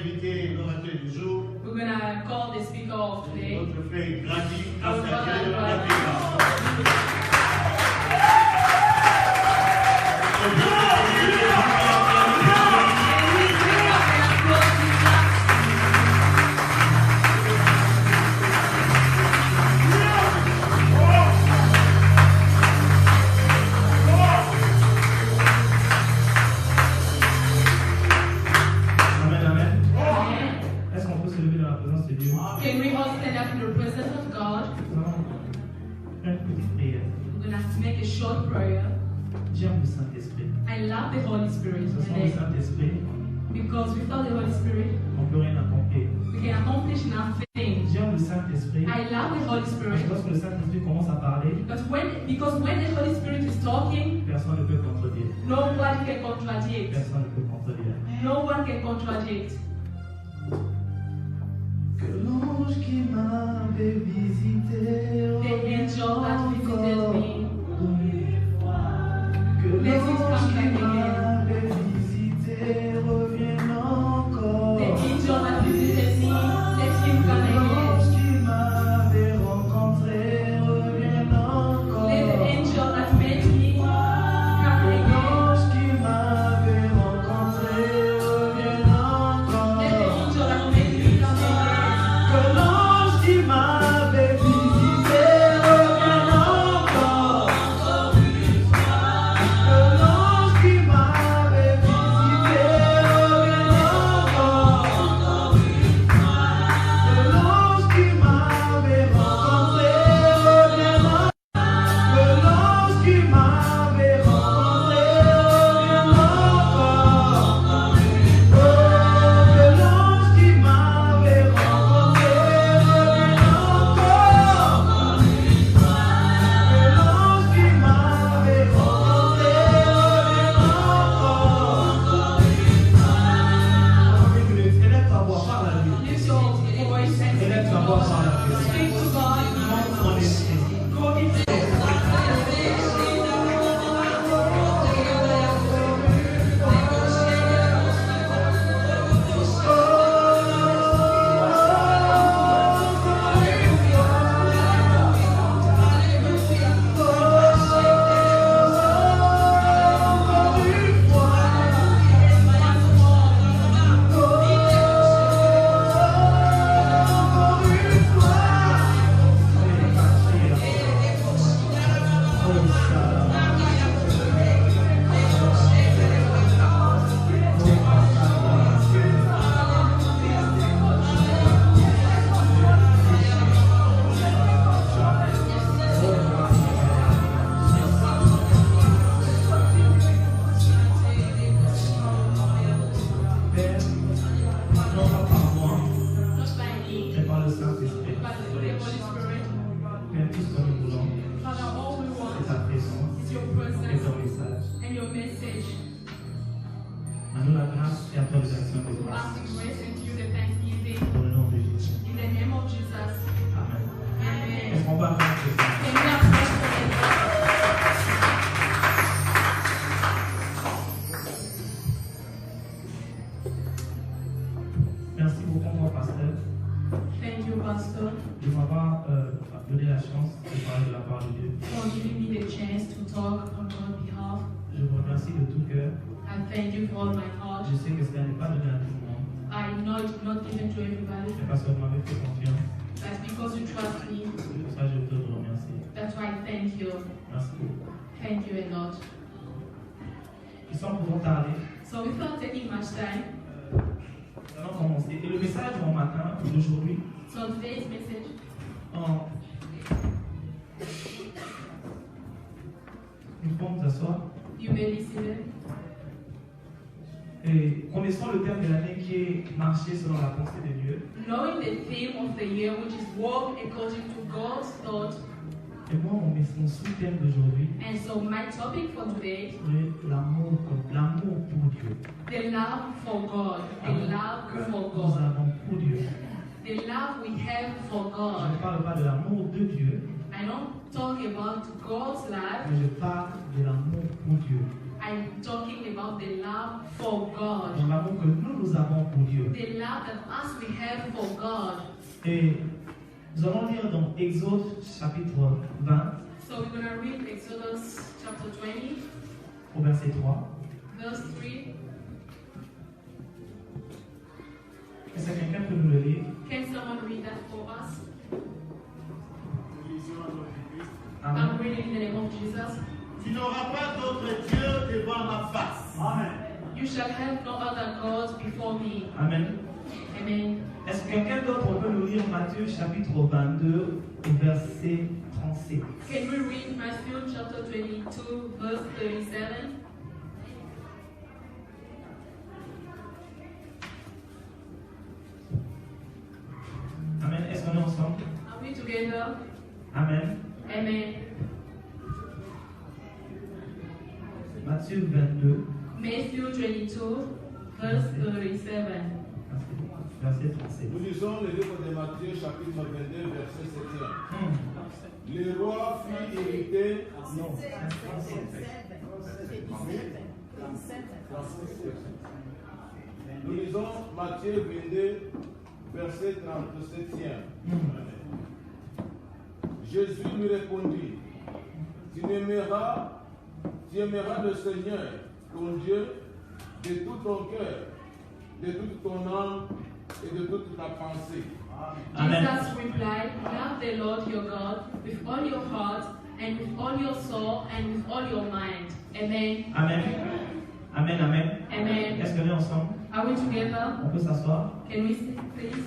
inviter l'orateur du jour. We're going to call the speaker of today. Notre frère Grady, grâce Our à Dieu, brother, la Bible. Can we all stand up in the presence of God? Une petite prière. We're going to make a short prayer. J'aime le Saint-Esprit. I love the Holy Spirit Sans le today Saint-Esprit, because without the Holy Spirit, on ne peut rien accomplir. we can accomplish nothing. J'aime le Saint-Esprit. I love the Holy Parce Spirit que lorsque le Saint-Esprit commence à parler, because when the Holy Spirit is talking, personne ne peut contredire. no one can contradict. Personne ne peut contredire. No one can contradict. Que l'ange qui m'avait visité The angel that visited me, que let it l'ange come qui back again. m'avait visité revienne encore. The angel that visited me, let him come Que again. l'ange qui m'avait rencontré revienne encore. Let the angel that met me come Que again. l'ange qui m'avait rencontré revienne encore. Let the angel that met me come again. Que l'ange qui m'avait visité revienne encore. Que l'ange qui m'avait visité revienne encore. Que l'ange qui m'avait rencontré revienne encore. Que l'ange qui m'avait rencontré revienne encore. Que l'ange qui m'avait rencontré revienne encore. Que l'ange qui m'avait rencontré revienne encore. Élève ta voix, parle à lui. Lift your voice and Élève ta voix, parle à lui. speak to God. Montre ton esprit. Go into Père, non pas par moi, not by me, mais par le Saint-Esprit. but through the Holy Spirit. Père, tout ce que nous voulons, Father, all we c'est want ta présence is your et presence ton message. and your message. À nous la grâce et à toi les actions de To grâce. ask the grace and to you the thanksgiving Dans le nom de Jésus. in the name of Jesus. Amen. Amen. Est-ce qu'on va faire ce ça? Can we have prayer for the Lord? Merci beaucoup, mon pasteur, Thank you, Pastor, de m'avoir donné la chance de parler de la part de Dieu. for giving me the chance to talk on God's behalf. Je vous remercie de tout cœur. I thank you for all my heart. Je sais que cela n'est pas donné à tout le monde, I know it's not given to everybody, mais parce que vous m'avez fait confiance. but because you trust me, C'est pour ça que je veux vous remercier. that's why I thank you. Merci beaucoup. Thank you a lot. Et sans pouvoir tarder, So without taking much time, nous allons commencer. Et le message du matin, d'aujourd'hui, so today's message, nous pouvons nous asseoir. you may be seated. Et connaissons le terme de l'année qui est marcher selon la pensée de Dieu. Knowing the theme of the year, which is walk according to God's thought, Et moi, mon sous-thème d'aujourd'hui, and so my topic for today, c'est l'amour pour Dieu. the love for God, the love Que for nous God, avons pour Dieu. the love we have for Je God. ne parle pas de l'amour de Dieu, I don't talk about God's love, mais je parle de l'amour pour Dieu. I I'm talking about the love for God. dans l'amour que nous avons pour Dieu. The love that us we have for God. Et nous allons lire dans Exode chapitre 20 So we're going to read Exodus chapter 20, au verset 3. verse 3. Est-ce que quelqu'un peut nous le lire? Can someone read that for us? Nous lisons au nom du Christ. Amen. I'm reading in the name of Jesus. Tu n'auras pas d'autre Dieu devant ma face. Amen. You shall have no other gods before me. Amen. Amen. Est-ce que quelqu'un d'autre peut nous lire Matthieu chapitre 22 au verset 37? Can we read Matthew chapter 22, verse 37? Amen. Est-ce qu'on est ensemble? Are we together? Amen. Amen. Matthieu 22, Matthew 22, verse 37. verset 37. Nous lisons le livre de Matthieu, chapitre 22, verset 7. Hmm. Le roi fit hériter. Non. Nous lisons Matthieu 22, verset 37. Hmm. Jésus lui répondit, tu aimeras le Seigneur, ton Dieu, de tout ton cœur, de toute ton âme et de toute ta pensée. Amen. Jesus replied, love the Lord your God with all your heart and with all your soul and with all your mind. Amen. Amen. Amen. Amen. Amen. Est-ce qu'on est ensemble? Are we together? On peut s'asseoir. Can we sit, please?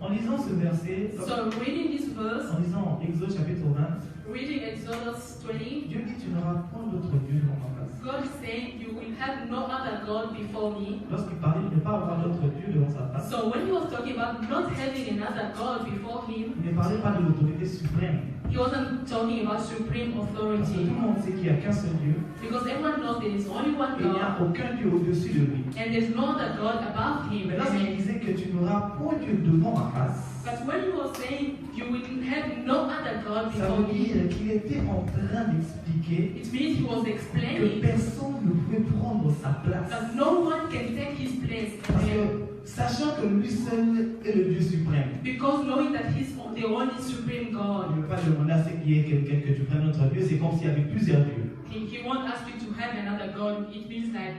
En lisant ce verset, So, reading this verse, en lisant Exode chapitre 20, reading Exodus 20, Dieu dit tu n'auras point d'autre Dieu devant ma face. God is saying, you will have no other God before me. Lorsqu'il parlait de ne pas avoir d'autre Dieu devant sa face, So, when he was talking about not having another God before him, il ne parlait pas de l'autorité suprême. he wasn't talking about supreme Parce que tout authority. le monde sait qu'il n'y a qu'un seul Dieu Because everyone knows there is only one et il n'y a God, aucun Dieu au-dessus de lui. and there's no other God above him. Mais lorsqu'il disait que tu n'auras point Dieu devant ma face, But when he was saying you will have no other God ça before veut me, dire qu'il était en train d'expliquer it means he was que explaining personne ne pouvait prendre sa place. that no one can take his place. Parce que sachant que lui seul est le Dieu suprême, Because knowing that he's the only supreme on God, ne peut pas demander à ce qu'il y ait quelqu'un que tu prennes notre Dieu, c'est comme s'il y avait plusieurs dieux. he won't ask you to have another God. It means like,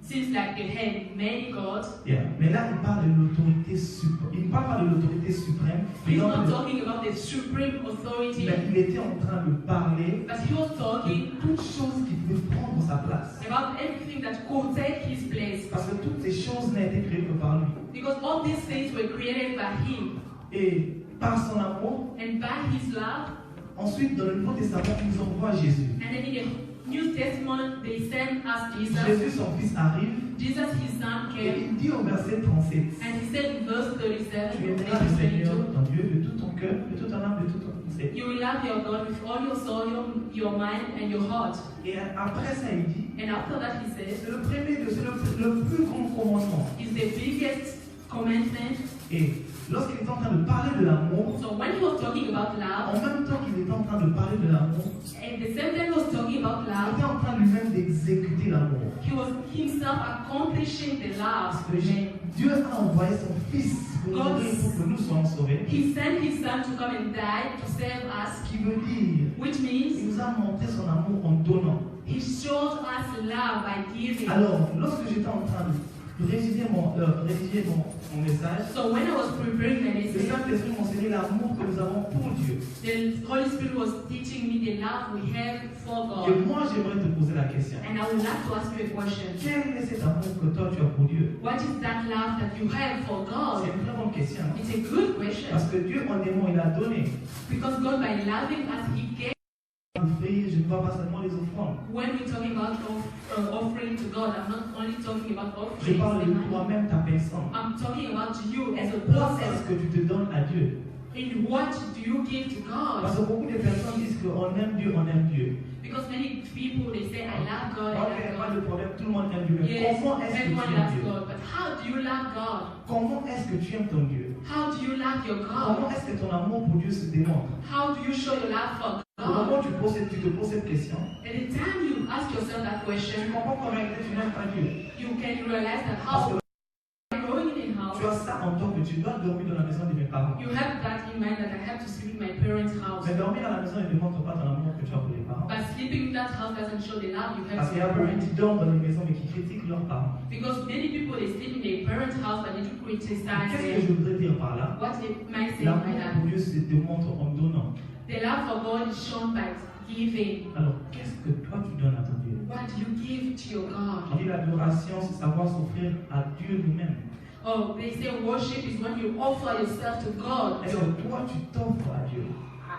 it seems like they had many gods. Yeah. Mais là, il parle de l'autorité suprême. Il ne parle pas de l'autorité suprême, mais He's not donc, talking about the supreme authority, mais il était en train de parler but he was talking de toutes choses qui pouvaient prendre sa place. about everything that could take his place. Parce que toutes ces choses n'ont été créées que par lui. Because all these things were created by him. Et par son amour, And by his love, ensuite dans le Nouveau Testament, ils envoient Jésus. and then in the New Testament, they send us Jesus. Jésus, son fils, arrive Jesus, his son, et came, il dit au verset 37, and he said in verse 37, tu aimeras le verse Seigneur 22, ton Dieu de tout ton cœur, de toute ton âme, de toute ton pensée. you will love your God with all your soul, your mind, and your heart. Et après ça, il dit, And after that, he says, c'est le premier, c'est le plus grand commandement. is the biggest commandment. Et lorsqu'il est en train de parler de l'amour, So when he was talking about en love, même temps qu'il était en train de parler de l'amour, and the same time he was talking about il love, était en train lui-même d'exécuter l'amour. he was himself accomplishing the love. Parce que Dieu a envoyé son fils pour nous mourir pour que nous soyons sauvés. He sent his son to come and die to save us, Ce qui veut dire, which il means nous a montré son amour en donnant. he showed us love by giving. Alors, lorsque j'étais en train de rédiger mon message, So when I was preparing the le message, Saint-Esprit m'enseignait l'amour que nous avons pour Dieu. the Holy Spirit was teaching me the love we have for Et God. moi, j'aimerais te poser la question. And I would like to ask you a question. Quel est cet amour que toi tu as pour Dieu? What is that love that you have for C'est God? une très bonne question. It's a good question. Parce que Dieu, en aimant, il a donné. Because God, by loving us, He gave. Offrir, je ne vois pas seulement les offrandes. When we're talking about offering to God, I'm not only talking about Je offering. parle de toi-même, ta personne. I'm talking about you as a Pourquoi est-ce person. que tu te donnes à Dieu? In what do you give to God? Parce que beaucoup de personnes disent qu'on aime Dieu, on aime Dieu. Because many people, they say, I love God, Ok, I pas love de God. problème, tout le monde aime Dieu. Mais Yes, comment est-ce que tu everyone aimes loves Dieu? God, but how do you love God? Comment est-ce que tu aimes ton Dieu? How do you love your Comment God? est-ce que ton amour pour Dieu se démontre? How do you show your love for Au moment God? où tu te poses cette question, Anytime you ask yourself that tu question, comprends qu'en réalité tu n'aimes pas Dieu. you can realize that Parce how que growing in a tu house, as ça en toi que tu dois dormir dans la maison de mes parents. you have that in mind that I have to sleep in my parents' house. Mais dormir dans la maison ne démontre pas ton amour que tu as pour les parents. But sleeping in that house doesn't show the love you Parce have qu'il y for a your beaucoup parents. qui dorment dans les maisons mais qui critiquent leurs parents. Because many people they sleep in their parents' house but they do criticize Qu'est-ce que them. je voudrais dire par là? What am I saying by L'amour that? pour Dieu se démontre en donnant. The love for God is shown by giving. Alors, qu'est-ce que toi tu donnes à ton Dieu? What do you give to your On God? dit l'adoration, c'est savoir s'offrir à Dieu lui-même. Oh, they say worship is when you offer yourself to God. Est-ce que toi tu t'offres à Dieu?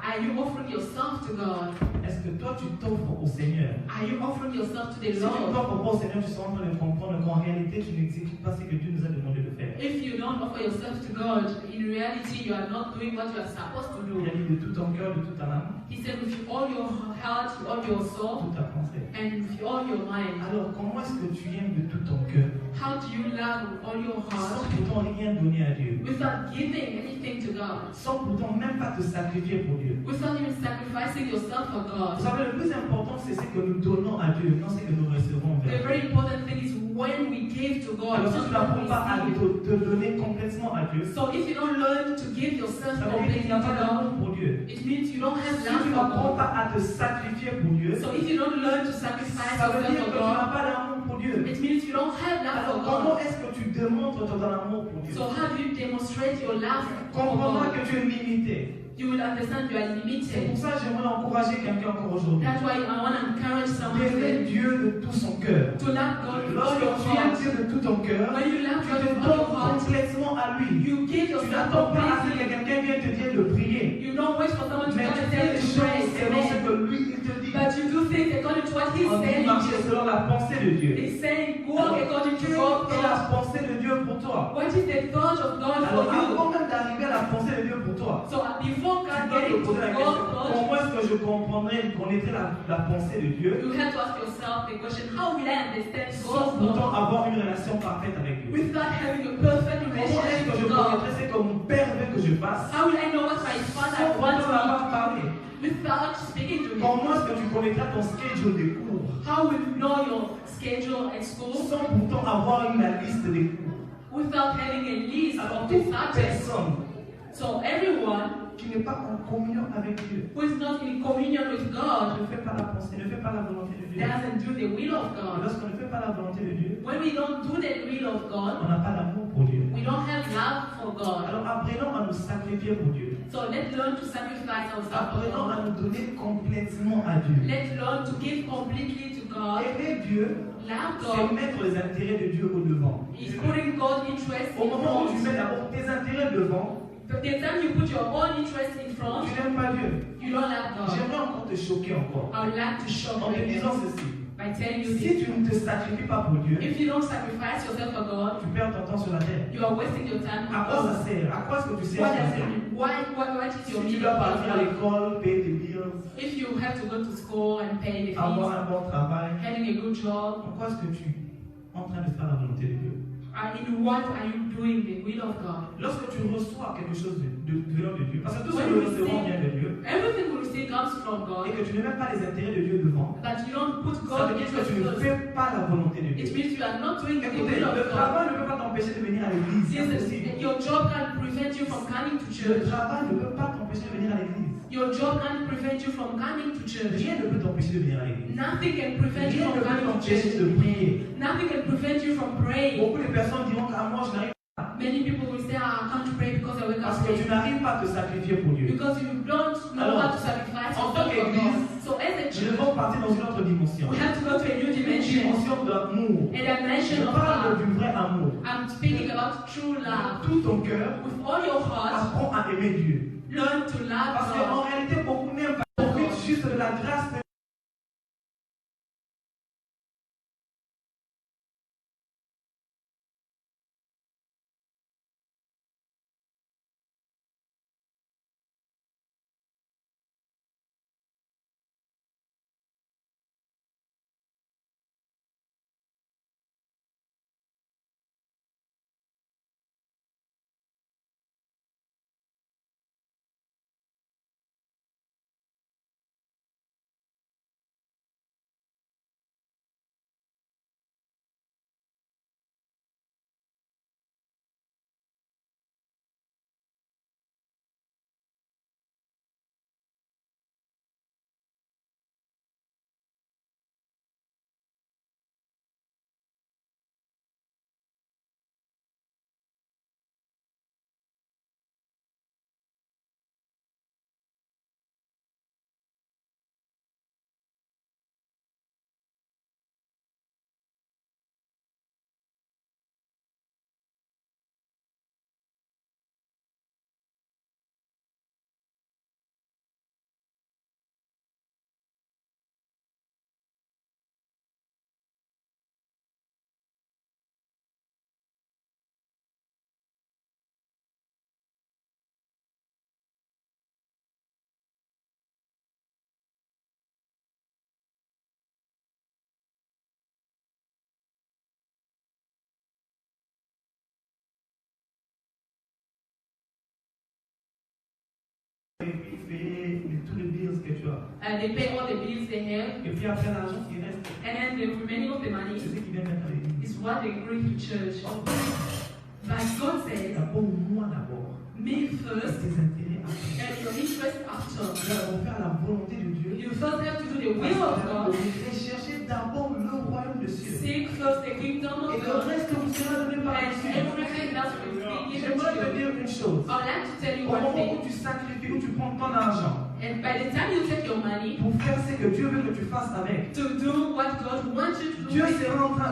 Are you offering yourself to God? Est-ce que toi tu t'offres au Seigneur? Are you offering yourself to the Si tu ne Lord? t'offres pas au Seigneur, tu seras en train de comprendre qu'en réalité tu n'exécutes pas ce que Dieu nous a demandé de faire. If you don't offer yourself to God, in reality you are not doing what you are supposed to Il a do. dit de tout ton cœur, de toute ta âme, He said with all your heart, with all your soul, toute ta pensée. and with all your mind. Alors comment est-ce que tu aimes de tout ton cœur How do you love with all your sans heart pourtant rien donner à Dieu? without giving anything to God? Sans pourtant même pas te sacrifier pour Dieu? Without even sacrificing yourself for Vous God? savez, le plus important c'est ce que nous donnons à Dieu, non ce que nous recevons The vers Dieu. very important thing is when we give to God. Alors si tu n'apprends pas à te donner complètement à Dieu, So if you don't learn to give yourself ça veut dire qu'il completely n'y a to pas God, d'amour pour Dieu. it means you don't have Si love tu for n'apprends God. pas à te sacrifier pour Dieu, So if you don't learn to sacrifice ça veut yourself dire for que tu n'as God, pas d'amour pour Dieu. it means you don't have love Alors for comment God. est-ce que tu démontres ton amour pour Dieu? So how do you demonstrate your love for Comprends-moi God? que tu es limité. You will understand you are C'est pour limited. ça que j'aimerais encourager quelqu'un encore aujourd'hui. That's why I want to encourage someone D'aimer Dieu de tout son cœur. to love God with all Lorsque your tu aimes heart. Dieu de tout ton cœur, When you love tu God te with all your donnes heart, complètement à lui. you give Tu yourself n'attends pas à ce que completely. quelqu'un vienne te dire de prier. You don't wait for someone to Mais come tu and fais tell les you to choses pray. selon ce Amen. que lui il te dit. But you do things according to what He's On dit telling marcher you. selon la pensée de Dieu. He's saying, Alors, walk according to quelle God's est la thoughts. pensée de Dieu pour toi? What is the thought of God Alors for you? avant même d'arriver à la pensée de Dieu pour toi, So before tu God dois te getting to poser la question, God's thoughts, comment est-ce que je connaîtrais la pensée de Dieu you have to ask yourself the question, how will I understand sans God's pourtant thoughts avoir une relation parfaite avec Dieu? without having a perfect Comment est-ce relationship que je with God? connaîtrais ce que mon Père veut que je fasse How will I know what my sans Father pourtant wants l'avoir parlé? me without speaking to Him? Comment est-ce que tu connaîtras ton schedule des cours How will you know your schedule at school sans pourtant avoir une liste des cours? without having a list Alors of the toute subjects? personne So everyone qui n'est pas en communion avec Dieu who is not in communion with God ne fait pas la pensée, ne fait pas la volonté de Dieu. doesn't do the will of Et God. lorsqu'on ne fait pas la volonté de Dieu, When we don't do the will of on God, n'a pas d'amour pour Dieu. we don't have love for God. Alors apprenons à nous sacrifier pour Dieu. So let's learn to sacrifice ourselves for Apprenons à God. nous donner complètement à Dieu. Let's learn to give completely to God. Aimer Dieu, Love c'est God mettre les intérêts de Dieu au devant. is putting God's interest Au in moment où tu front. mets d'abord tes intérêts devant, But the time you put your own interest in front, tu n'aimes pas Dieu. you don't love God. J'aimerais encore te choquer encore I would like to shock en te you disant ceci. by telling you Si this. tu ne te sacrifies pas pour Dieu, If you don't sacrifice yourself for God, tu perds ton temps sur la terre. you are wasting your time À on quoi ça God. sert? À quoi est-ce que tu sers What sur la does it terre? mean? What is your Si tu meaning dois of partir à God? l'école, payer tes bills, If you have to go to school and pay the avoir fees, un bon travail, having a good job, en quoi est-ce que tu es en train de faire la volonté de Dieu? in what are you doing the will of God? Lorsque tu reçois quelque chose venant de Dieu, parce que tout ce When que nous we recevons see- vient de Dieu, Everything we receive comes from et God, que tu ne mets pas les intérêts de Dieu devant, but you don't put ça God veut dire que interest tu ne first. fais pas la volonté de It Dieu. means you are not doing the Écoutez, will of le God. travail ne peut pas t'empêcher de venir à l'église. C'est Yes, impossible. your job can't prevent you from coming to Le church. travail ne peut pas t'empêcher de venir à l'église. Your job can't prevent you from coming to church. Rien ne peut t'empêcher de venir à l'église. Nothing can prevent you Rien from ne peut coming to t'empêcher church. de prier. Nothing can prevent you from praying. Beaucoup de personnes diront qu'à moi je n'arrive pas Many people will say, I can't pray because I wake parce up que tu late. n'arrives pas à te sacrifier pour Dieu. Because you don't know Alors, how to sacrifice en yourself tant for qu'Église, God. So as a Nous church, devons partir dans une autre dimension. we have to go to a new Une dimension. dimension d'amour. A dimension Je of parle love. du vrai amour. I'm speaking about true love. Tout ton cœur, With all your heart, apprends à aimer Dieu. learn to love Parce qu'en God. réalité, beaucoup n'aiment pas. Ils profitent juste de la grâce de et puis payer tous les bills que tu as. They pay all the bills they have, Et puis après l'argent qui reste, and then the remaining of the money c'est ce qui vient mettre à l'église. is what they bring to church. But God says, D'abord, moi d'abord. me Et first, tes intérêts après. and your interest after. Nous allons faire la volonté de Dieu. You first have to do the will of God. Et chercher d'abord le royaume de cieux. Seek first the kingdom Et of le God, reste vous sera donné par and dessus. everything else will be given J'aimerais te to you. dire une chose. I would like to tell you Au one moment où thing. tu sacrifies, où tu prends ton argent And by the time you take your money pour faire ce que Dieu veut que tu fasses avec, to do what God wants you to do,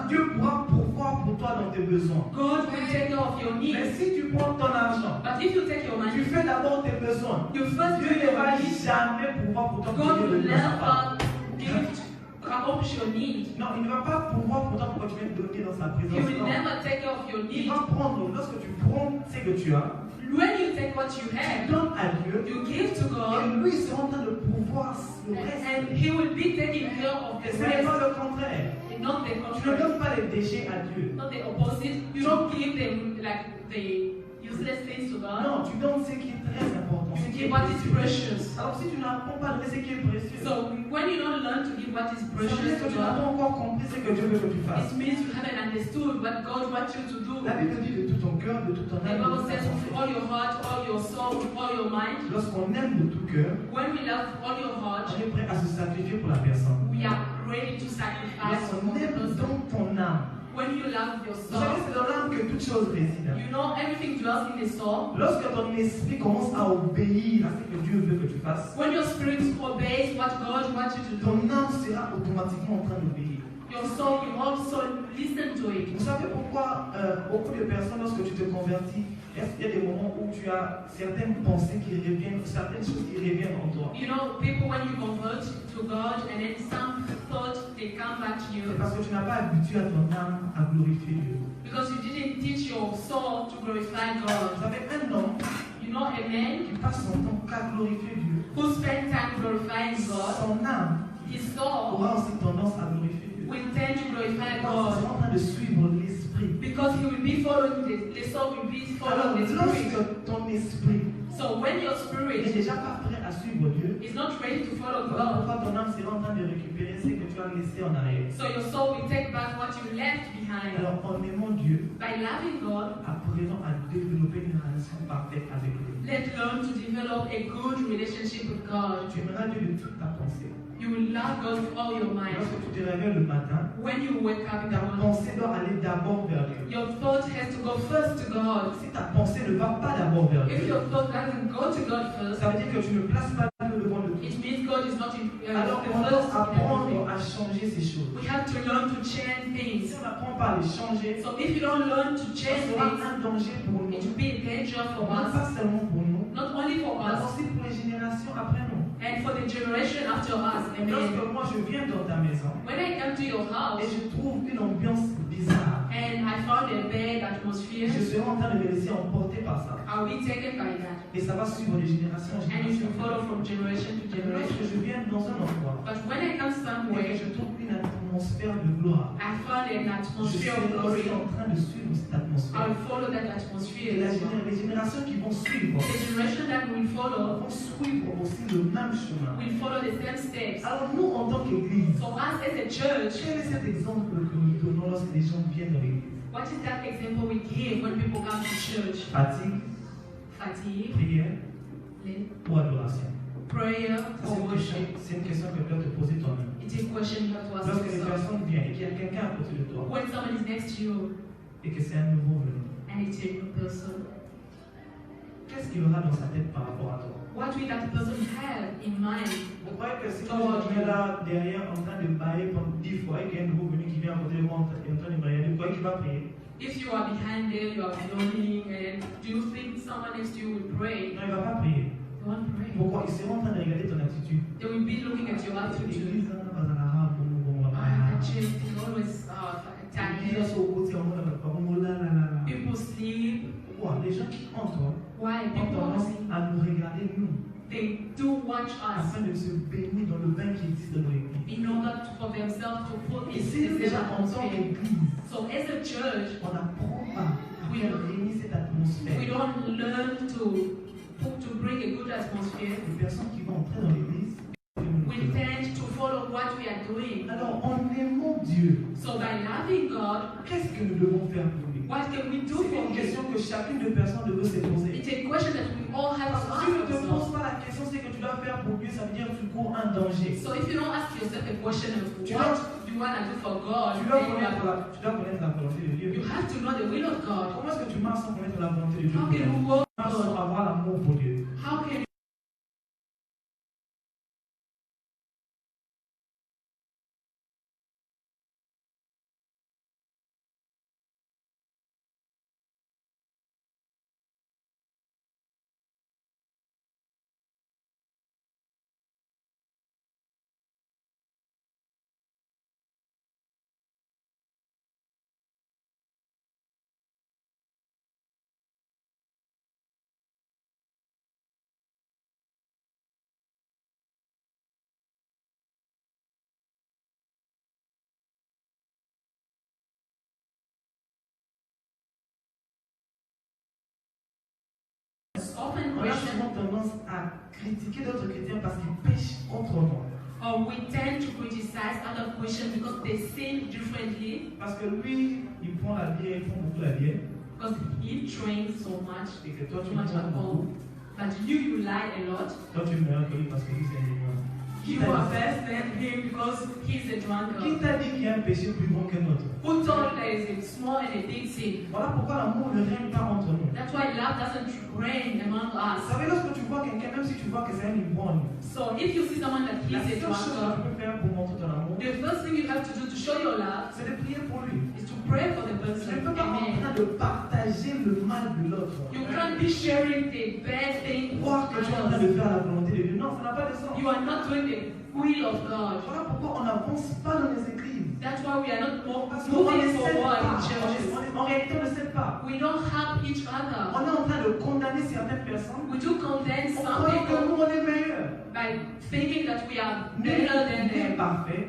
Dieu pourra pourvoir pour toi dans tes besoins. God will take care of your Mais needs. si tu prends ton argent, But if you take your tu money, fais d'abord tes besoins. you first do Dieu ne your va needs. jamais pouvoir pour toi God payer will le sa part. never give accomplish your need. Non, il ne va pas pouvoir pour toi pour que tu viennes donner dans sa He présence. will Non. never take care of your Il need. va prendre, lorsque tu prends ce que tu as, When you take what you tu have, donnes à Dieu, you give to et God, lui sera en train de pouvoir le reste. and He will be taking care of Et the ce n'est pas rest, le contraire. not the Tu ne contrary, donnes pas les déchets à Dieu. not the opposite. You don't give them like the useless things to God. Non, tu donnes ce qui est très important. You Ce qui give est what is précieux. precious. Alors si tu n'apprends pas à donner ce qui est précieux, So when you don't learn to give what is ça veut dire precious que to tu n'as God, pas encore compris ce que Dieu veut que tu fasses. it means you haven't understood what God wants you to do. La Bible dit de tout ton cœur, de tout ton The âme, de Bible toute ta says with pensée. all your heart, all your soul, with all your mind. Lorsqu'on aime de tout cœur, When we love all your heart, on est prêt à se sacrifier pour la personne. we are ready to sacrifice for Lorsqu'on the aime person. dans ton âme, When you love your vous savez, soul, c'est dans l'âme que toute chose réside. you know everything dwells in the soul. Lorsque ton esprit commence à obéir à ce que Dieu veut que tu fasses, When your spirit obeys what God wants you to do, ton âme sera automatiquement en train d'obéir. your soul will also listen to it. Vous savez pourquoi beaucoup de personnes, lorsque tu te convertis, est-ce qu'il y a des moments où tu as certaines pensées qui reviennent, certaines choses qui reviennent en toi? You know, people when you convert to God and then some thoughts they come back to C'est you parce que tu n'as pas habitué à ton âme à glorifier Dieu. because you didn't teach your soul to glorify God. Vous savez, un homme You know, a man qui passe son temps qu'à glorifier Dieu, who spends time glorifying God, son âme his soul aura aussi tendance à glorifier Dieu. will tend to glorify Parce qu'il God est en train de suivre l'esprit. because he will be following the soul will be Alors, following the spirit. lorsque ton esprit So when your n'est spirit déjà pas prêt à suivre Dieu, is not ready to follow voilà God, pourquoi ton âme sera en train de récupérer ce que tu as laissé en arrière. so your soul will take back what you left behind. Alors, en aimant Dieu, By loving God, apprenons à développer une relation parfaite avec lui. let's learn to develop a good relationship with God. Tu aimeras Dieu de toute ta pensée. You will love God with all your mind. Lorsque tu te réveilles le matin, When you wake up in the ta morning, pensée doit aller d'abord vers Dieu. your thought has to go first to God. Si ta pensée ne va pas d'abord vers If Dieu, your thought doesn't go to God first, ça veut dire que tu ne places pas Dieu devant le tout. it means God is not in Alors, the on doit first in apprendre everything. à changer ces choses. We have to learn to change Si things. on n'apprend pas à les changer, So if you don't learn to ça change sera things, un danger pour nous. it will be a danger for Non us, pas seulement pour nous, not only for mais us, aussi pour les générations après nous. and for the generation after us. Amen. Lorsque moi je viens dans ta maison When I come to your et house je trouve une ambiance bizarre, and I found a bad je atmosphere, serai en train de me laisser emporter par ça. I'll be taken by that. Et ça va suivre de génération en And it génération. will follow from generation to Lorsque generation. je viens dans un endroit But when I come et que somewhere, je trouve une atmosphère de gloire, I found an je atmosphere of serai glory. aussi en train de suivre cette atmosphère. I'll follow that Et atmosphere. les générations qui vont suivre The generation that will follow vont suivre aussi le même chemin. will follow the same steps. Alors nous, en tant qu'Église, So us as a church, quel est cet exemple que nous donnons lorsque les gens viennent dans l'Église? what is that example we give when people come to church? Fatigue, Fatigue, prière ou adoration? prayer, Ça, or worship. c'est une question que tu dois te poser toi-même. It's a question you have to ask Lorsque les yourself. personnes viennent et qu'il y a quelqu'un à côté de toi When someone is next to you et que c'est un nouveau venu, and it's a new person, qu'est-ce qu'il aura dans sa tête par rapport à toi? what will that person have in mind? Vous croyez que si moi je viens là derrière en train de bailler pendant 10 fois et qu'il y a un nouveau venu qui vient à côté de moi en train de bailler, vous croyez qu'il va prier? If you are behind there, you are yawning, and do you think someone next to you will pray? Non, il ne va pas prier. They won't pray. Pourquoi? Il sera en train de regarder ton attitude. They will be looking at your attitude. L'église, hein, bazalara, bon, bon, bon, Ah, bon. the church is always L'église, tired. au côté, on va pas, on là, là, là, là. People sleep. Pourquoi? Les gens qui entrent Why? ont People tendance à nous regarder, nous, they do watch us afin de se baigner dans le bain qui existe dans l'église. in order for themselves to put Et in si nous the déjà en tant atmosphere. qu'église, So as a church, on n'apprend pas à faire régner cette atmosphère, we don't learn to put bring a good atmosphere, les personnes qui vont entrer dans l'église, we tend to follow what we are doing. alors en aimant Dieu, So by loving God, qu'est-ce que nous devons faire pour lui? what can we do C'est for une Him? question que chacune de personnes devrait se poser. It's a question that we all have Parce to que si tu ne ask te ourselves. poses pas la question, c'est que tu dois faire pour Dieu, ça veut dire que tu cours un danger. So if you don't ask yourself a question of Tu what dois- you want to do for God, Tu dois then connaître la volonté de Dieu. you have to know the will of God. Comment est-ce que tu marches sans connaître la volonté de Dieu? How can you walk Tu marches sans God? avoir l'amour pour Dieu. How can you often On a question, souvent tendance à critiquer d'autres chrétiens parce qu'ils pêchent autrement. or we tend to criticize other Christians because they sin differently, Parce que lui, il prend la bière, il prend beaucoup la bière, because he drinks so much, et que toi, tu too much prends beaucoup. alcohol. But you lie a lot. Toi, tu es meilleur que lui parce que lui, c'est un démon. You are best than him because he's a Qui drunkard. t'a dit qu'il y a un péché plus grand qu'un autre? Who told there is a small and a big sin? Voilà pourquoi l'amour ne règne pas entre nous. That's why love doesn't reign among Vous us. savez, lorsque tu vois quelqu'un, même si tu vois que c'est un ivrogne, So if you see someone that la he's a seule chose que drunkard, tu peux faire pour montrer ton amour, the first thing you have to do to show your love c'est de prier pour lui. is to pray for the Tu ne person. peux pas en Amen. train de partager le mal de l'autre. You can't be sharing the bad thing with Croire que tu es en train others. de faire la volonté de Dieu. Non, ça n'a pas de sens. You are not doing the will of God. Voilà pourquoi on n'avance pas dans les églises. That's why we are not Parce qu'on ne moving s'aide forward pas. in churches. En réalité, on ne s'aide pas. We don't help each other. On est en train de condamner certaines personnes. We do condemn On some croit que people nous, on est meilleurs. by thinking that we are Nul better than n'est them. parfait.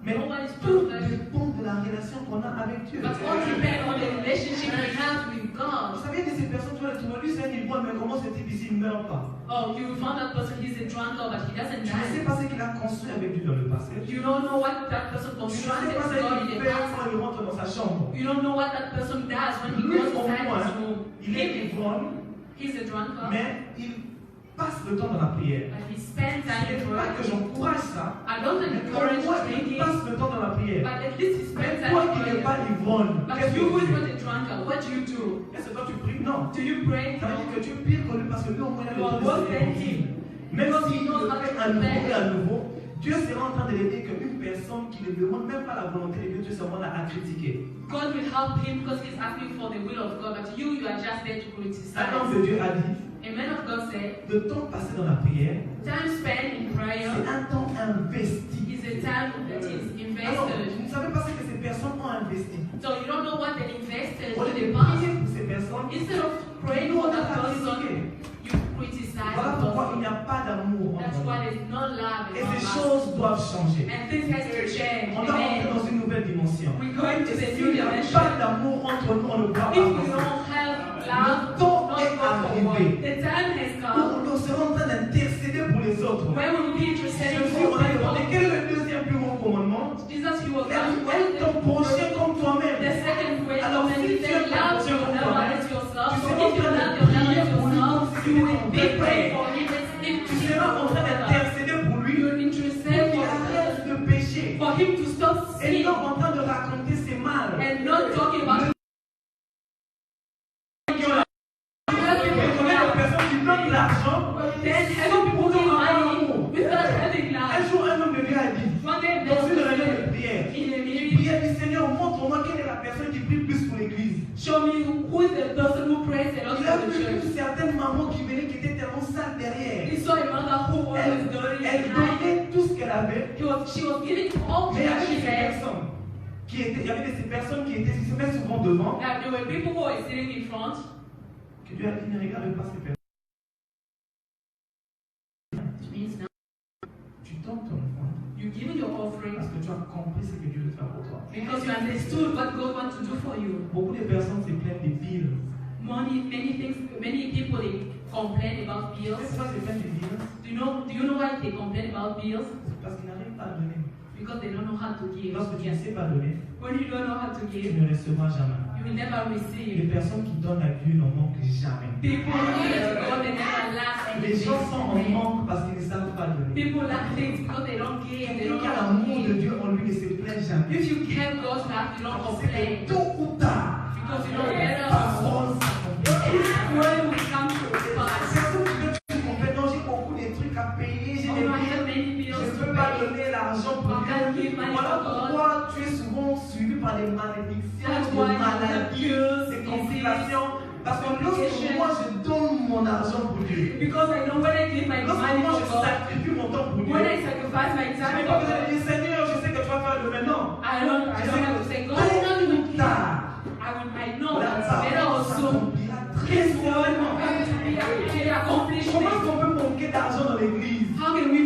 Mais No one is tout perfect. dépend de la relation qu'on a avec Dieu. But all depends on the relationship we have with Vous God. savez, de ces personnes, tu vas les trouver, lui c'est un ivrogne, mais comment ce type ici ne meurt pas? Oh, you found that person, he's a drunkard, but he doesn't Tu ne sais die. pas ce qu'il a construit avec Dieu dans le passé. Tu You don't know what that person ne sais constructed pas ce with God in qu'il the fait past. quand il rentre dans sa chambre. You don't know what that person does when he Lui, goes au inside moins, his room. il est ivrogne, He's a drunkard, mais il passe le temps dans la prière. but he spends time Ce in n'est pas que prayer. j'encourage ça, I don't mais encourage au moins il drinking, passe le temps dans la prière. but at least he spends Mais time toi in qui n'es prayer. pas ivrogne, But qu'est-ce que you who tu is not fais? a drunkard, what do you do? Est-ce que toi tu pries? Non. Do you pray? Ça veut dire que tu es pire que lui parce que lui au moins il a le You are temps de worse se than repentir. him. Même Because s'il he knows le how fait to à nouveau repent. et à nouveau, Dieu sera en train de l'aider qu'une personne qui ne demande même pas la volonté de Dieu, Dieu sera là à critiquer. God will help him because he's asking for the will of God, but you are just there to Un homme criticize. de Dieu a dit, A man of God said, le temps passé dans la prière, time spent in c'est prayer un temps investi. is a time that is Alors, invested. vous ne savez pas ce que ces personnes ont investi. So you don't know what they invested Au lieu in de the past. prier pour ces personnes, Instead of praying for that person, you criticize voilà the pourquoi il n'y person. a pas d'amour That's entre why nous. there's no love Et among ces us. choses doivent changer. And things has to change. On doit rentrer Amen. dans une nouvelle dimension. We're going to the S'il new n'y a dimension. pas d'amour entre nous, on ne pourra pas If we avancer. don't have Le love, temps not est go forward. arrivé. The time has come Où on sera en train d'intercéder pour les autres. when we will be interceding Jésus, on for a demandé people. quel est le deuxième plus grand commandement? Jesus, he was Aime ton prochain comme toi-même. the second great Alors, command. si He tu said, aimes ton love prochain your comme neighbor toi-même, as yourself. tu So seras en if you train de love your neighbor prier as pour lui yourself, comme si you c'était will ton be frère. praying for him as if Tu seras en train d'intercéder pour lui you pour intercede qu'il for arrête de pécher. for him to stop Et sinning non en train de raconter ses mal. and not talking about Et combien de personnes qui donnent de l'argent, then having people give money without having un love. jour un homme de Dieu a dit, One day dans une réunion there de prière, in a il meeting, priait, dit Seigneur, montre-moi quelle est la personne qui prie plus pour l'église. show me who is the person who prays a lot Il a for the vu church. une certaine maman qui venait, qui était tellement sale derrière. He saw a mother who was dirty Elle and high. donnait tout ce qu'elle avait, She was giving all mais il y that avait she des had. personnes il y avait ces personnes qui étaient se mettent souvent devant, That there were people who were sitting in front. que Dieu a dit, ne regarde pas ces personnes. Which means now Tu donnes ton offrande you give your offering parce que tu as compris ce que Dieu veut faire pour toi. because you understood what God wants to do for you. Beaucoup de personnes se plaignent des piles. Many things, many people they complain about Tu sais bills? pourquoi ces femmes te disent? Do you know why they complain about bills? C'est parce qu'ils n'arrivent pas à donner. Because they don't know how to give. Lorsque tu ne sais pas donner, When you don't know how to tu give, ne recevras jamais. you will never Les receive. personnes qui donnent à Dieu n'en manquent jamais. People give God, they never lack Les gens sont en anything. manque parce qu'ils ne savent pas donner. People lack things because they don't give. They Quelqu'un don't qui a know how to l'amour de give. Dieu en lui ne se plaint jamais. If you have God's love, you don't Parce que complain. tôt ou tard, Because you know better. parole s'accomplit. When we come to pass, Personne qui veut que tu comprennes, non, j'ai beaucoup de trucs à payer, j'ai oh, des I billes. have many Je bills ne to peux pas pay. donner l'argent pour I can't Dieu. give money Voilà for God. pourquoi tu es souvent suivi par des malédictions, That's des why you maladies, have des disease, complications. Parce que lorsque moi je donne mon argent pour Dieu, Because I know when I give my lorsque money moi for je God, sacrifie mon temps pour Dieu, when I sacrifice my je time n'ai for pas besoin God, de dire Seigneur, je sais que tu vas faire le maintenant. I don't Je sais have to say, que God, I know you tôt will ou give. tard, I know la that better parole also. s'accomplira très This word will certainement. come to be Comment est-ce accomplished. qu'on peut manquer d'argent dans l'église? How can we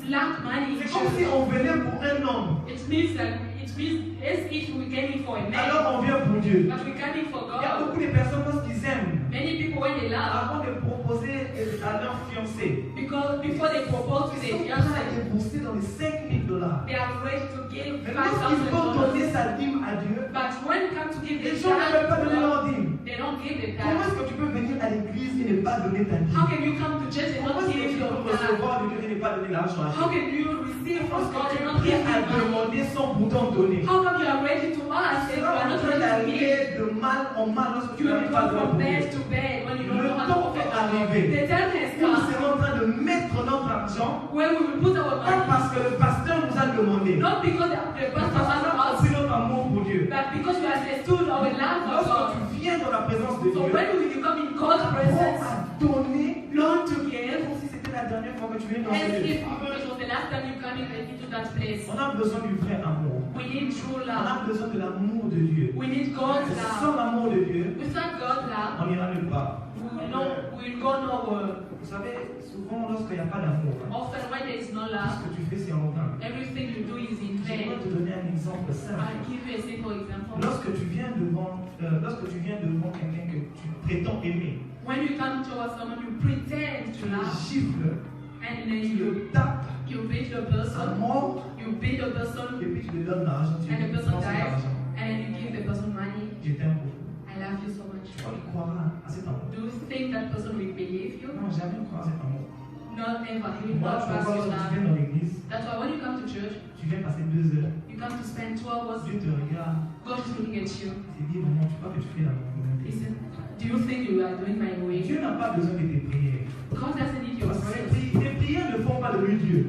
lack money? C'est comme si on venait pour un homme, It means as if we came in for a man, alors on vient pour Dieu. but we came in for Il y a God. beaucoup de personnes lorsqu'ils aiment, Many people when they love, avant de proposer à leur fiancé, because before they propose to ils their sont prêts à fiancé, débourser dans les $5,000. they are ready to give Mais lorsqu'ils vont $5,000. donner sa dîme à Dieu, But when it comes to give les the gens ne veulent pas donner tithe, leur dîme. they don't give the Comment tithe. est-ce que tu peux venir à l'église et ne pas donner ta dîme? How can you come to church and Comment not est-ce que give tu your peux tithe? recevoir de Dieu et ne pas donner l'argent à How Dieu? can you receive from Parce God que tu and es not prêt give à Him money? demander sans pourtant donner. How come you are ready to ask Tu if you vas are en not train ready to give? d'aller de mal en mal lorsque tu You will n'arrives pas à go donner from pour bed Dieu. to bed when you don't Le know how to temps offer est God. arrivé. The time has Nous come serons en train de mettre notre argent, when we will put our pas money, parce que le pasteur nous a demandé, mais not because the parce pastor qu'on a has compris asked, notre amour pour Dieu. but because we understood our love for Lorsque God. tu viens dans la présence de So Dieu, when we come in God's apprends presence, à donner, learn to give, comme si c'était la dernière fois que tu viens dans as ce if lieu. it was the last time you come into that place. On a besoin du vrai amour. We need true On love. a besoin de l'amour de Dieu. We need God's love. Sans l'amour de Dieu, Without God's love, on n'ira nulle part. we will go nowhere. Vous savez, souvent lorsqu'il n'y a pas d'amour, Often when there is no tout love, ce que tu fais c'est en vain. everything you do is in Je vais vain. te donner un exemple simple. I'll give you a simple example. Lorsque tu viens devant quelqu'un que tu prétends aimer, When you come towards someone, you pretend tu to le love, gifles, and tu then you le tapes beat the à person, mort you beat the person, et puis tu lui donnes l'argent. Tu and lui the person prends cet dies, argent. and then you give the person money. Je t'aime beaucoup. I love you so much. Tu croiras à cet amour. Do you think that person will believe you? Non, jamais croire à cet amour. Not ever. He will Moi, not tu vois, trust your lorsque tu love. viens dans l'église, That's why when you come to church, tu viens passer 2 heures. you come to spend 2 hours. Dieu te regarde. God is looking at you. Il te dit, maman, tu crois que tu fais la He volonté. said, do you think you are doing my way? Dieu n'a pas besoin de tes prières. God doesn't need your Parce que prayers. tes prières ne font pas de lui Dieu.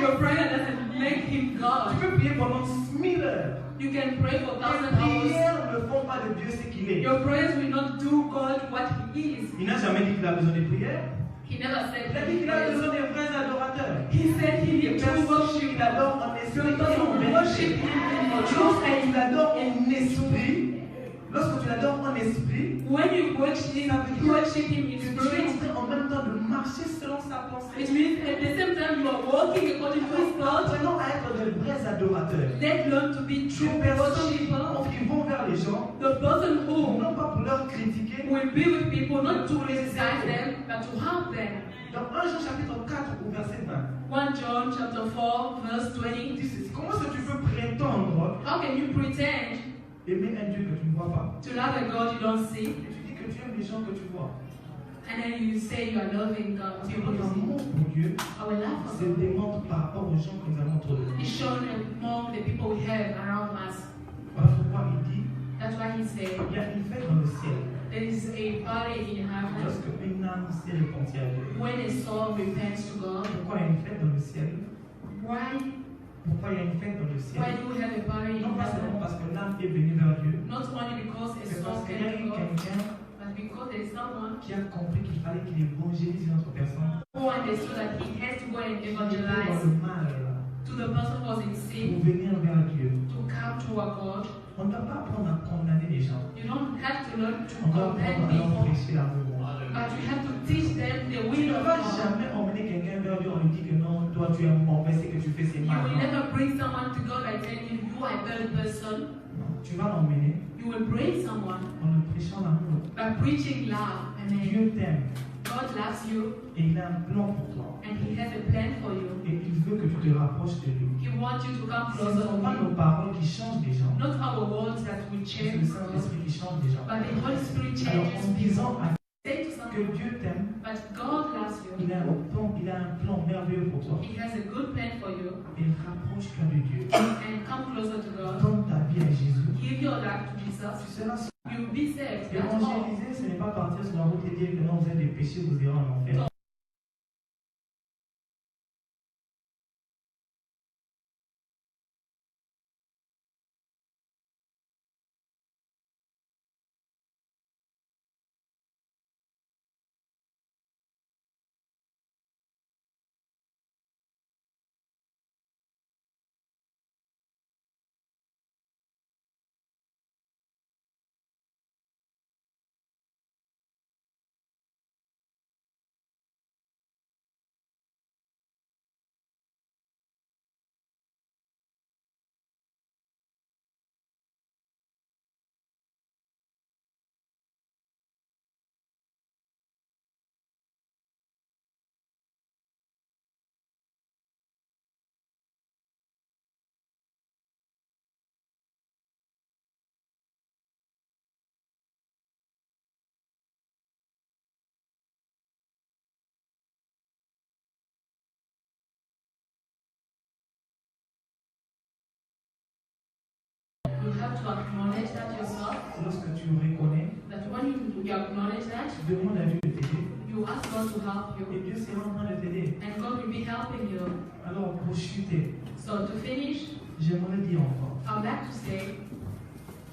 Your prayer doesn't make him Tu God. peux prier pendant 1000 heures. You can pray for 1,000 Tes hours. prières ne font pas de Dieu ce qu'il est. Your prayers will not do God what he is. Il n'a jamais dit qu'il a besoin de prières. He never said Il a that dit he qu'il a is. besoin des vrais adorateurs. He said he Des needs to personnes worship qui God. l'adorent en esprit The et person en who vérité. worship him in truth Lorsque and tu l'adores en esprit, lorsque tu l'adores en esprit, when you worship him in tu es spirit, en train en même temps de marcher selon sa pensée. it means at the same time you are walking according to his thoughts. Apprenons à être de vrais adorateurs. Let's learn to be Des true personnes worshippers. qui vont vers les gens, The person who non pas pour leur critiquer. will be with people not to criticize them, but to help them. Dans 1 Jean chapitre 4 au verset 20, 1 John chapter 4 verse il 20. dit ceci. Comment est-ce que tu peux prétendre How can you pretend aimer un Dieu que tu ne vois pas? to love a God you don't see, Et tu dis que tu aimes les gens que tu vois. and then you say you are loving God? Parce que People notre you amour pour Dieu see. Our love for se God démontre par rapport aux gens que nous avons autour de nous. is shown among the people we have around us. Voilà pourquoi il dit That's why he said il y a une fête dans le ciel. there is a party in heaven Lorsque une âme s'est repentie à Dieu. when a soul repents to God. Pourquoi il y a une fête dans le ciel? Why? Pourquoi il y a une fête dans le ciel? Why do we have a party in Non pas seulement heaven? parce que l'âme est venue vers Dieu, Not only because a mais soul parce qu'il y a came eu to God, quelqu'un but because there is someone qui a compris qu'il fallait qu'il évangélise une autre personne. who understood that he has to go and Qui était dans evangelize le mal to the person who was in pour sin, venir vers Dieu. to come to our God. On ne doit pas apprendre à condamner les gens. You don't have to learn to On doit condemn apprendre à leur people, prêcher l'amour. but you have to teach them the Tu will ne of vas God. jamais emmener quelqu'un vers Dieu, on lui dit que non, toi tu es mauvais, ce que tu fais c'est You mal. will Non. never bring someone to God by telling him you are a bad person. Non. Tu vas l'emmener You will bring someone en lui prêchant l'amour. by preaching love. Amen. Dieu t'aime. God God loves you et il a un plan pour toi. and He has a plan for you. Et il veut que tu te rapproches de lui. He wants you to come Ce closer ne sont pas to nos Him. paroles qui changent les gens. Not our words that will C'est change le God, Saint-Esprit qui change les gens. but the Holy Spirit Alors changes en disant people. à Say to que someone, Dieu t'aime, but God loves you. il a un plan merveilleux pour toi. He has a good plan for you. Et rapproche-toi de Dieu. And come closer to God. Donne ta vie à Jésus. Give your life to Tu Jesus. seras sauvé. You will be saved. That's all. Évangéliser, ce n'est pas partir sur la route et dire que non, vous avez des péchés, vous irez en enfer. You have to acknowledge that yourself. Lorsque tu reconnais, That when you acknowledge that, tu demandes à Dieu de t'aider. you ask God to help Et you. Dieu sera en train de t'aider. And God will be helping you. Alors pour chuter, So to finish, j'aimerais dire encore, I would like to say,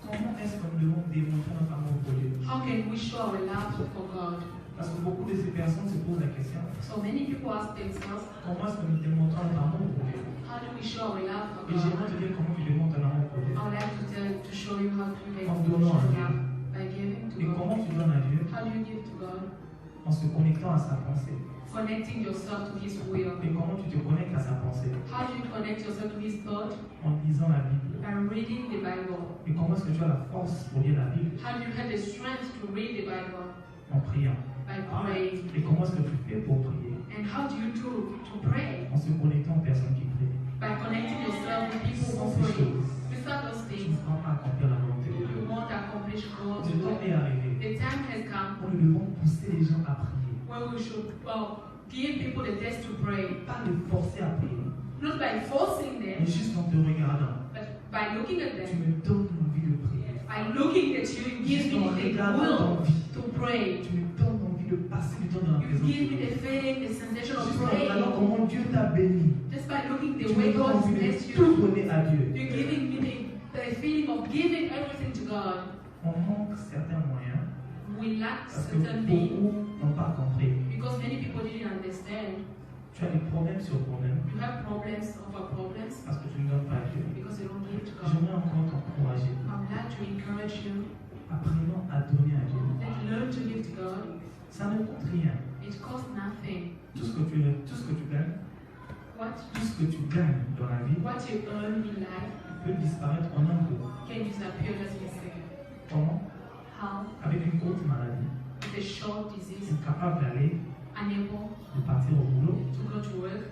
comment est-ce que nous devons démontrer notre amour pour Dieu? how can we show our love for God? Parce que beaucoup de ces personnes se posent la question, So many people ask themselves, comment est-ce que nous démontrons notre amour pour Dieu? how do we show our love for Et j'aimerais God? te dire comment tu démontres ton amour pour Dieu. I would like to show you how to make En show donnant à Dieu. love by giving Et to God. comment tu donnes à Dieu? How do you give to God? En se connectant à sa pensée. Connecting yourself to His will. Et comment tu te connectes à sa pensée? How do you connect yourself to His thought? En lisant la Bible. By reading the Bible. Et comment est-ce que tu as la force pour lire la Bible? How do you have the strength to read the Bible? En priant. By praying. Et comment est-ce que tu fais pour prier? And how do you do to pray? En se connectant aux personnes qui prient. By connecting yourself with people Sans who ces pray. choses, Without those tu ne things, pourras pas accomplir la volonté de you Dieu. won't accomplish God's Le temps will. est arrivé The time has come où nous devons pousser les gens à prier. where we should give people the test to pray. Pas les forcer à prier, Not by forcing mais them, juste en te regardant. but by looking at Tu them. me donnes l'envie de prier. By looking at you, you give Juste en me the regardant will ton vie, to pray. tu me donnes l'envie de passer du temps dans la You présence de give me Dieu. the feeling, the sensation of Juste en regardant praying. comment Dieu t'a béni, Just by looking tu the me way donnes God has l'envie blessed de tout you, donner à Dieu. you're giving me the feeling of giving everything to God. On manque certains moyens We lack parce que certain things beaucoup n'ont pas compris. because many people didn't understand. Tu as des problèmes sur problèmes You have problems over problems parce que tu ne donnes pas à Dieu. because you don't give to God. J'aimerais encore t'encourager. I would like to encourage you. Apprenons à donner à Dieu. Let's learn to give to God. Ça ne coûte rien. It costs nothing. Tout ce que tu gagnes, What tout ce que tu gagnes dans la vie what you earn in life peut disparaître en un coup. can disappear just in a second. Comment? How? Avec une courte maladie. With a short disease, Incapable d'aller, unable de partir au boulot. to go to work,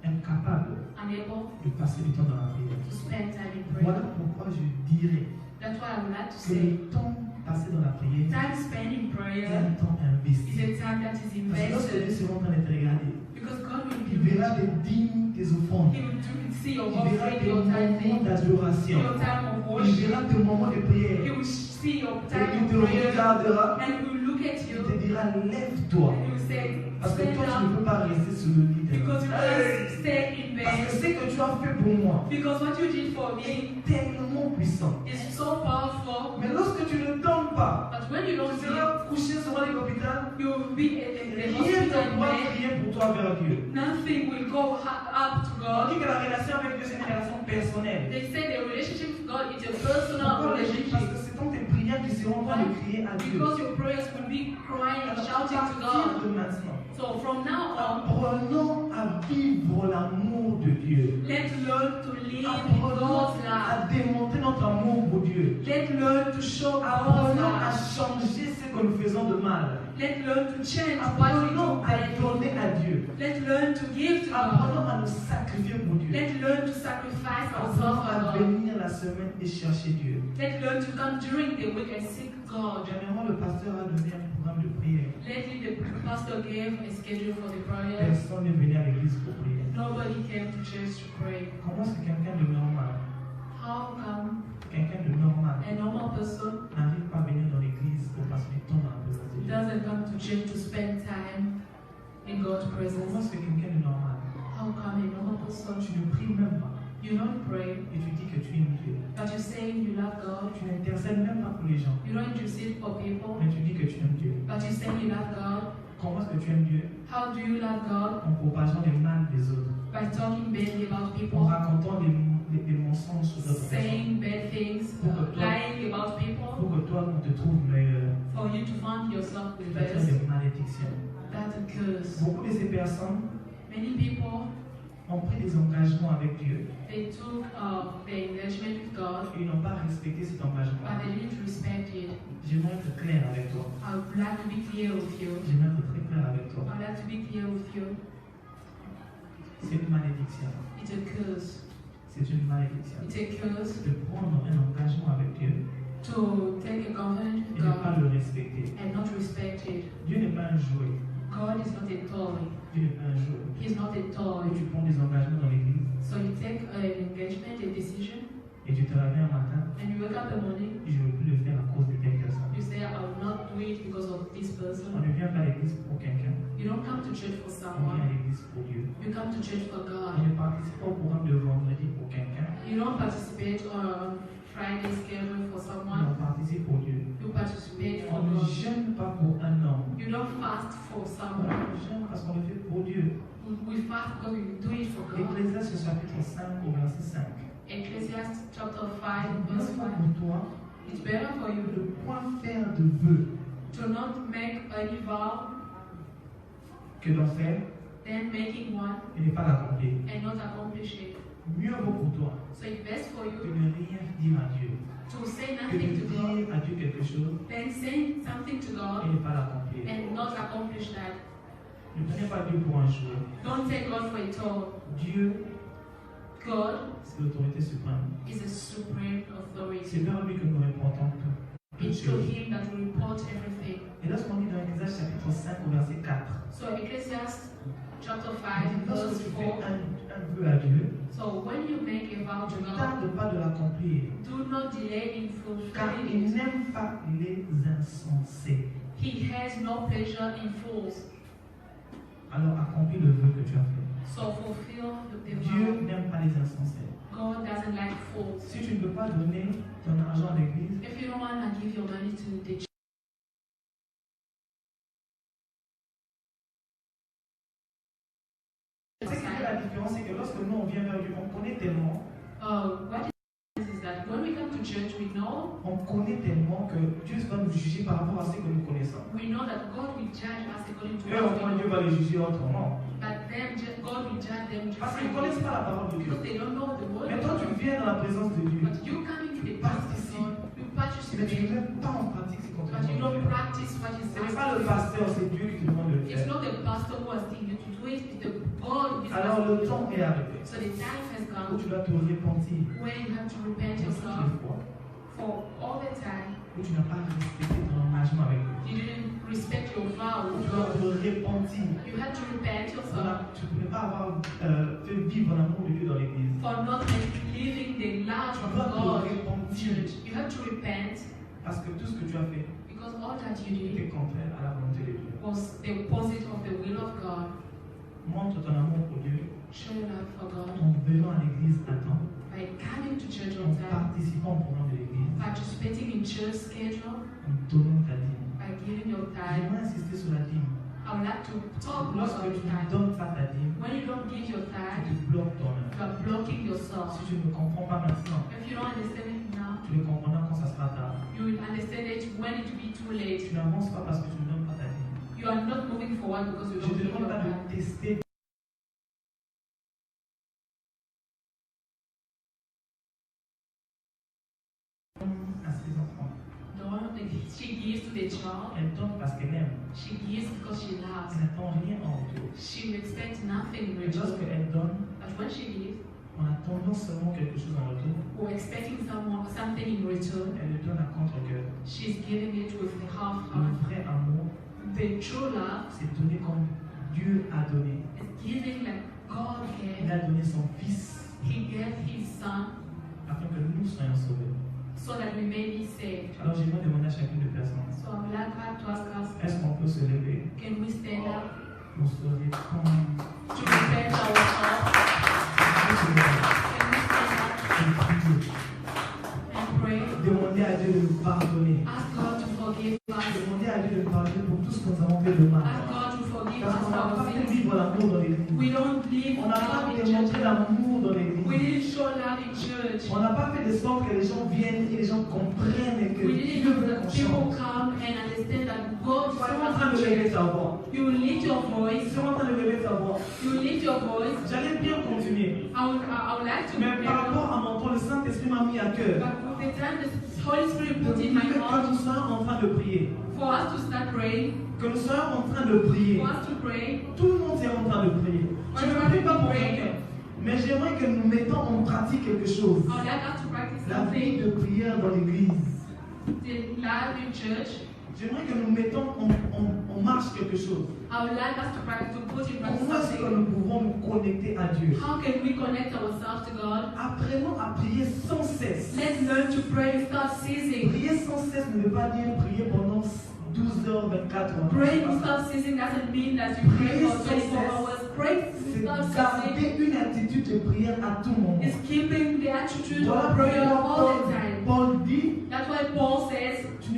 Incapable unable de passer du temps dans la prière. to spend time in Voilà prayer. pourquoi je dirais That's why I would like to que say le temps passé dans la prière time spent in est prayer un temps is investi. a time that is Parce que lorsque Dieu invested sera en train de te regarder, because God will il be verra tes dîmes, tes offrandes. He will see your Il verra offering, tes your moments tithing, d'adoration. your time of Il worship. verra tes moments de He prière. will see your Et time il te of prayer regardera. and he will look at Il you te dira, lève-toi. and he will say, Parce que stand toi, tu ne up peux pas rester sur le lit. because you can't stay in Parce que bed. ce que tu as fait pour moi Because what you did for me est tellement puissant. is so powerful, Mais lorsque tu ne donnes pas, but when you don't tu give, seras couché sur un lit d'hôpital. you will be in the Rien ne hospital pourra bed. prier pour toi vers Dieu. Nothing will go up to On God. dit que la relation avec Dieu, c'est une relation personnelle. They say the relationship with God is a Pourquoi personal le dit? Parce que relationship. c'est dans tes prières qui seront en train de crier à Dieu. Because your prayers will be crying and Alors, à shouting to partir God. de maintenant, So from now on, apprenons à à vivre l'amour de Dieu. Let's learn to live in Apprenons God's love. à démontrer notre amour pour Dieu. Let's learn to show God's Apprenons à love. changer ce que nous faisons de mal. Let's learn to change what we do Apprenons à bad. donner à Dieu. Let's learn to give to God. Apprenons à nous sacrifier pour Dieu. Let's learn to sacrifice Apprenons ourselves à for God. venir la semaine et chercher Dieu. Let's learn to come during the week and seek God. Dernièrement, le pasteur a donné un programme de prière. Lately, the pastor gave a schedule for the prayers. Personne n'est venu à l'église pour prier. Nobody came to church to pray. Comment est-ce que quelqu'un de normal, How come quelqu'un de normal, a normal person n'arrive pas à venir dans l'église pour passer du temps dans la présence de Dieu? doesn't come to church to spend time in God's Comment presence? est-ce que quelqu'un de normal, How come a normal person tu ne pries même pas you don't pray, et tu dis que tu aimes Dieu? but you say you love God? Tu n'intercèdes même pas pour les gens, You don't intercede for people, mais tu dis que tu aimes Dieu. but you say you love God? Comment est-ce que tu aimes Dieu? How do you love God? En propageant les mal des autres, By talking badly about en people, racontant des mensonges sur d'autres personnes, saying bad things, lying about people, pour que toi on te trouve meilleur. for you to find yourself the Tu vas faire best. des malédictions. That's a curse. Beaucoup de ces personnes Many people, ont pris des engagements avec Dieu they took their engagement with God, et ils n'ont pas respecté cet engagement. but they didn't respect it. J'aimerais être clair avec toi. I would like to be clear with you. J'aimerais être très clair avec toi. I would like to be clear with you. C'est une malédiction. It's a curse. C'est une malédiction. It's a curse De prendre un engagement avec Dieu to take a covenant et with ne pas God le respecter. and not respect it. Dieu n'est pas un jouet. God is not a toy. Dieu n'est pas un jouet. He's not a toy. Quand tu prends des engagements dans l'église So you take an engagement, a decision, et tu te réveilles un matin, and you wake up in the morning, je ne veux plus le faire à cause de telle personne. you say, I will not do it because of this On person. ne vient pas à l'église pour quelqu'un, You don't come to church for on vient à someone. l'église pour Dieu. You come to church for On God. ne participe pas au programme de vendredi pour quelqu'un, You don't participate on Friday schedule for mais someone. on participe pour Dieu. You participate for On ne God. jeûne pas pour un homme. You don't fast for On someone. jeûne parce qu'on le fait pour Dieu. We fast because we do it for God. Ecclésiaste chapitre 5 au verset 5. Ecclesiastes chapter 5 Mieux verse vaut 5. pour toi It's better for you de ne point faire de vœux to not make any vow que d'en faire than making one et ne pas l'accomplir. and not accomplish it. Mieux vaut pour toi So it's best for de you ne rien dire à Dieu to say que de nothing to God dire à Dieu quelque chose than say something to et God ne pas l'accomplir. and not accomplish that. Ne prenez pas Dieu pour un jouet. Don't take God for a toy. Dieu, God c'est l'autorité suprême. is a supreme C'est authority. vers lui que nous reportons tout. Toutes It's to choses. Him that we report everything. Et lorsqu'on lit dans Ecclésiaste chapitre 5 au verset 4, So Ecclesiastes chapter il 5 dit, lorsque verse tu 4. fais un vœu à Dieu, So when you make a vow to ne God, tarde pas de l'accomplir, do not delay in car fulfilling il it. n'aime pas les insensés. He has no pleasure in fools. Alors accomplis le vœu que tu as fait. So fulfill the Dieu vow. n'aime pas les insensés. God doesn't like fools. Si tu ne peux pas donner ton argent à l'église, If you don't want to give your money to the church, ce qui fait la différence, c'est que lorsque nous on vient vers Dieu, on connaît tellement, what is that when we come to church, we know que Dieu va nous juger par rapport à ce que nous connaissons. that God will judge us according to Et au what moins we Dieu know. va les juger autrement. But them, God will judge them Parce qu'ils ne connaissent differently pas la parole de Dieu. because they don't know the word. Mais toi tu viens dans la présence de Dieu, But you come into the presence of God, you mais tu ne participate, mets pas en pratique ce qu'on te but you demande de don't faire. practice what is Ce n'est asked pas le of you. pasteur, c'est Dieu qui te demande de le It's faire. not the pastor who has given you to do it, it's the God who is Alors asking le you. temps est arrivé So the time has où come tu dois te repentir when you have to repent toutes yourself les fois for all the time où tu n'as pas respecté ton engagement avec Dieu. you didn't respect your vow Où with tu dois God. te repentir. You had to repent yourself Tu ne peux pas avoir fait vivre l'amour de Dieu dans l'église. for not living the life Tu of dois te God in repentir church. You had to repent parce que tout ce que tu as fait because all that you did était contraire à la volonté de Dieu. was the opposite of the will of God. Montre ton amour pour Dieu Show your love for God en venant à l'église à temps, by coming to church en on time, participant au programme de l'église, participating in church schedule, en donnant ta dîme. by giving your time. J'aimerais insister sur la dîme. I would like to talk Lorsque about tu ne time. donnes pas ta dîme, When you don't give your tu time, te bloques toi-même. you are blocking yourself. Si tu ne comprends pas maintenant, If you don't understand it now, tu le comprendras quand ça sera tard. you will understand it when it will be too late. Tu n'avances pas parce que tu ne donnes pas ta dîme. You are not moving forward because you Je don't ne te give demande your pas time. de tester gives to the child. Elle donne parce qu'elle aime. She gives because she loves. Elle n'attend rien en retour. She expects nothing in Et return. lorsqu'elle donne, But when she gives, en attendant seulement quelque chose en retour, or expecting something in return, elle le donne à contre-cœur. she's giving it with the half Le heart. vrai amour, The true love c'est donner comme Dieu a donné. is giving like God Il gave. a donné son Fils He gave His Son afin que nous soyons sauvés. so that we may be saved. Alors j'aimerais demander à chacune des personnes, So I would like to ask us, est-ce qu'on peut se lever can we stand up pour se répandre to repent ourselves? Can we stand up and pray? Demander à Dieu de nous pardonner. Ask God to forgive us. Demander à Dieu de nous pardonner pour tout ce que nous avons fait de mal. Ask God to forgive Parce us qu'on n'a our pas fait sins. vivre l'amour dans l'église. We don't live On n'a pas love in démontré church. l'amour dans We l'église. didn't show love in church. On n'a pas fait de sorte que les gens viennent et les gens comprennent et que We didn't Dieu do veut that qu'on people change. come and understand that God Tu es en train de lever ta voix. You will lift your Tu voice. es en train de lever ta voix. You will lift your voice. J'allais bien continuer. I would like to Mais par pray. rapport à mon temps, le Saint-Esprit m'a mis à cœur. But with the time the Holy Spirit De put in my prier, que heart nous soyons en train de prier. for us to start praying, Que nous soyons en train de prier. for us to pray. Tout le monde est en train de prier. Je ne prie pas pour quelqu'un. Mais j'aimerais que nous mettons en pratique quelque chose. I would like us to practice La vie something, de prière dans l'église. the life in church. J'aimerais que nous mettons en marche quelque chose. I would like us to practice, to put in practice Comment est-ce que something. nous pouvons nous connecter à Dieu? How can we connect ourselves to God? Apprenons à prier sans cesse. Let's learn to pray without ceasing. Prier sans cesse ne veut pas dire prier pendant 12 heures, 24 heures. Praying without ceasing doesn't mean that you pray for 24 hours. Pray C'est without ceasing garder une attitude de prière à tout moment. is keeping the attitude Voilà of prayer pourquoi all the time. Paul dit, That's why Paul says tu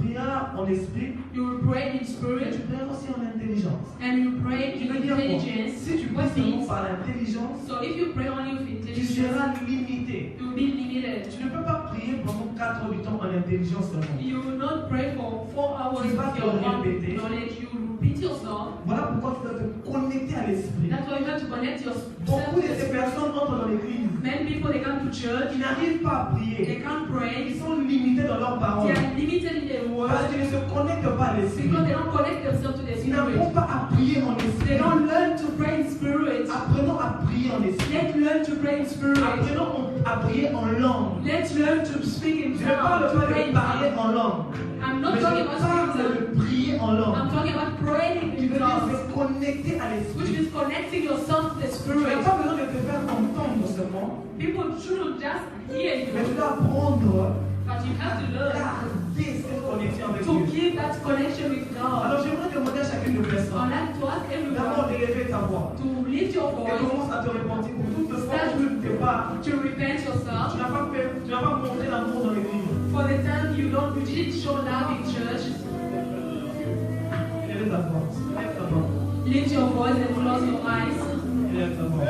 prieras en esprit, you will pray in mais spirit tu prieras aussi en intelligence. and you pray Tu in veux dire quoi? intelligence. Si tu pries What seulement means? par l'intelligence, So if you pray only with tu intelligence, seras limité. you will be limited. Tu ne peux pas prier pendant 4 heures du temps en intelligence seulement. You will not pray for 4 hours Tu vas with te your own répéter. knowledge. You will repeat yourself. Voilà pourquoi tu dois te connecter à l'esprit. That's why you have to connect yourself Beaucoup to de the ces spirit. personnes entrent dans l'église. Many people, they come to church, Ils n'arrivent pas à prier. they can't pray. Ils sont limités dans leurs They paroles. are limited in their Parce words qu'ils ne se connectent pas à l'esprit. because they don't connect themselves to the Ils n'apprennent spirit. pas à prier en They esprit. don't learn to pray in spirit. Apprenons à prier en esprit. Let's learn to pray in spirit. Apprenons à prier en langue. Let's learn to speak in Je ne parle tongues, to pas pray de in parler tongues. en langue. I'm Mais not je talking about parle speaking in de tongues. prier en I'm langue. talking about praying Qui in veut dire tongues, se connecter à which l'esprit. means connecting yourself to the Tu spirit. n'as pas besoin de te faire entendre seulement, People shouldn't just hear mais you, tu dois apprendre but you have to à learn garder cette connexion avec to Dieu. keep that connection with God. Alors j'aimerais demander à chacune de I'd personnes like to ask d'abord everyone d'élever ta voix. to lift your Et voice, commence à te repentir pour toutes les fois où tu ne t'es pas. to repent yourself Tu n'as pas montré l'amour dans l'église. for the time you didn't show love in church. Élève ta voix. Élève ta voix. Lift your voice and close your eyes. Élève ta voix.